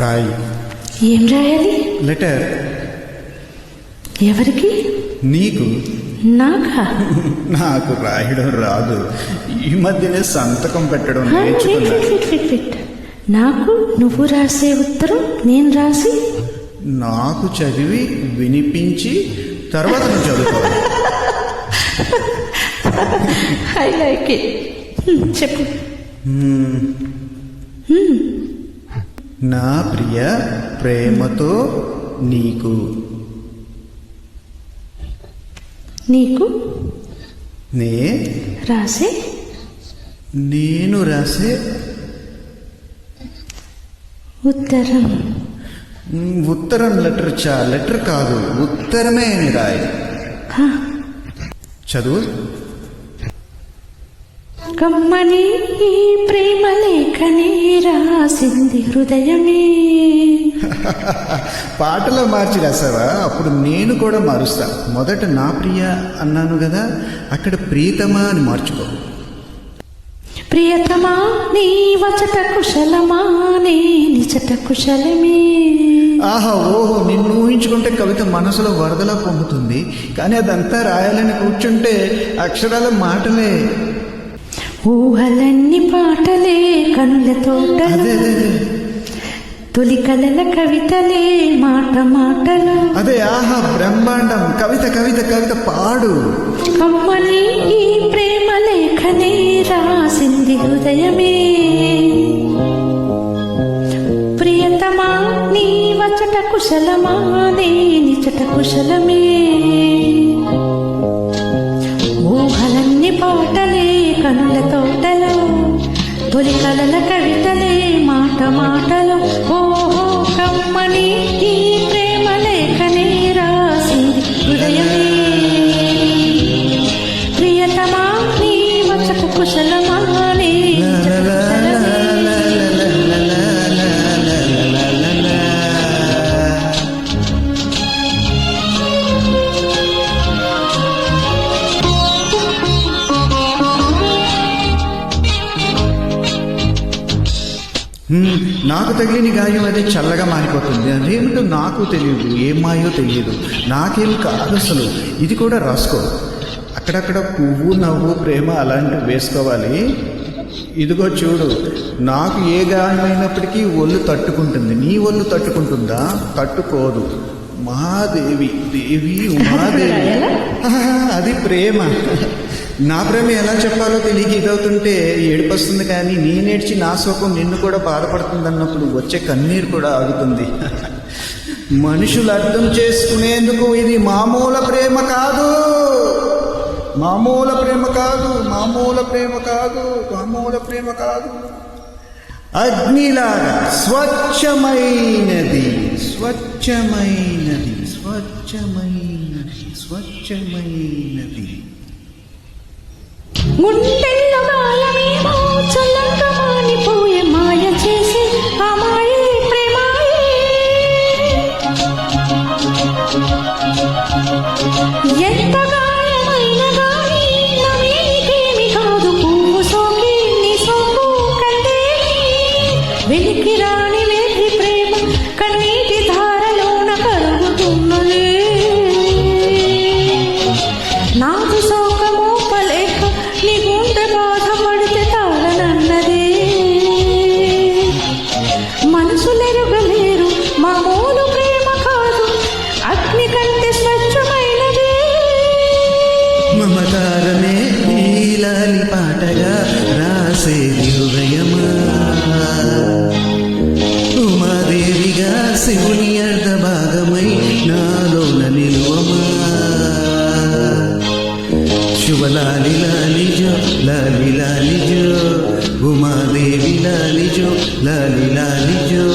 రాయి. ఏం రాయాలి? లెటర్. ఎవరికి? నీకు. నాకా? నాకు రాయడం రాదు. ఈ మధ్యనే సంతకం పెట్టడం నేర్చుకున్నా. నాకు నువ్వు రాసే ఉత్తరం నేను రాసి నాకు చదివి వినిపించి తర్వాత నువ్వు చదువుకోవాలి. I like it. చెప్పు. నా ప్రియ, ప్రేమతో నీకు. నీకు రాసే నేను రాసే ఉత్తరం. ఉత్తరం లెటర్ లెటర్ కాదు, ఉత్తరమే అని రాయి. చదువు. కమ్మని ఈ ప్రేమ లేఖనే రాసింది హృదయమే. పాటలో మార్చి రాసావా? అప్పుడు నేను కూడా మారుస్తా. మొదట నా ప్రియ అన్నాను కదా, అక్కడ ప్రియతమా అని మార్చుకో. ప్రియతమా నీ వచట కుశలమా, నీ నిజట కుశలమే. ఆహా, ఓహో, నిన్ను ఊహించుకుంటే కవిత మనసులో వరదలా పొంగుతుంది. కానీ అదంతా రాయాలని కూర్చుంటే అక్షరాల మాటలే. ఊహలన్నీ పాటలే, కనులతో తొలి కలల కవితలే, మాట మాటలు. అదే, ఆహా, బ్రహ్మాండం. కవిత కవిత కవిత పాడు. కమ్మని ఈ ప్రేమ లేఖనే రాసింది హృదయమే. ప్రియతమా నీ వచట కుశలమా, నీ నిజట కుశలమే. ఊహలన్నీ పాటలే, కనుల తోటలో తొలి కలల కవితలే, మాట మాటలు. ఓహో, కమ్మని ఈ ప్రేమ లేఖనే రాసింది హృదయమే. ప్రియతమా నీ వచట కుశలమా, నీ నాకు తగిలిన గాయం అదే చల్లగా మారిపోతుంది. అదేమిటో నాకు తెలియదు, ఏం మాయో తెలియదు. నాకేమి కాదు అసలు. ఇది కూడా రాసుకో. అక్కడక్కడ పువ్వు, నవ్వు, ప్రేమ అలాంటివి వేసుకోవాలి. ఇదిగో చూడు, నాకు ఏ గాయమైనప్పటికీ ఒళ్ళు తట్టుకుంటుంది. నీ ఒళ్ళు తట్టుకుంటుందా? తట్టుకోదు. మహాదేవి, దేవి ఉమాదేవి. అది ప్రేమ. నా ప్రేమ ఎలా చెప్పాలో తెలియక ఇదవుతుంటే ఏడుపొస్తుంది. కానీ నేనేడ్చి నా శోకం నిన్ను కూడా బాధపడుతుంది అన్నప్పుడు వచ్చే కన్నీరు కూడా ఆగుతుంది. మనుషులు అర్థం చేసుకునేందుకు ఇది మామూలు ప్రేమ కాదు, మామూలు ప్రేమ కాదు, మామూలు ప్రేమ కాదు, మామూలు ప్రేమ కాదు. అగ్నిలాగా స్వచ్ఛమైనది, స్వచ్ఛమైనది, స్వచ్ఛమైనది, స్వచ్ఛమైనది. గుండెల్లో గాయమేమో చల్లంగా మానిపోయే, మాయ చేసి ఆ మాయే ప్రేమాయే. ఎంత గాయమైన గాని నమేనికేమి కాదు, పువ్వు సోకి నీ సోకు కందేని. వెలికి రాని వేది ప్రేమ కన్నీటి ధారలోన కరుగుతున్నలే. నాకు సోకము పలేక నీ గుండె బాధపడితే తాళనన్నదే. మనసులెరుగలేరు మామూలు ప్రేమ కాదు, అగ్ని కంటే స్వచ్ఛమైనదే. మమకారమే నీలాలి పాటగా రాసేది హృదయమా. ఉమాదేవిగా శివుని అర్ధ భాగమై నాలోన నిలువమా. శుభ లాలి లాలి జో, లాలి లాలి జో, ఉమాదేవి లాలి జో, లాలి లాలి జో.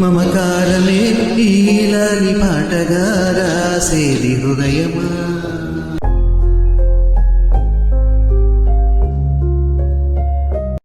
మమకారమే ఈ లాలి పాటగా రాసేది హృదయమా.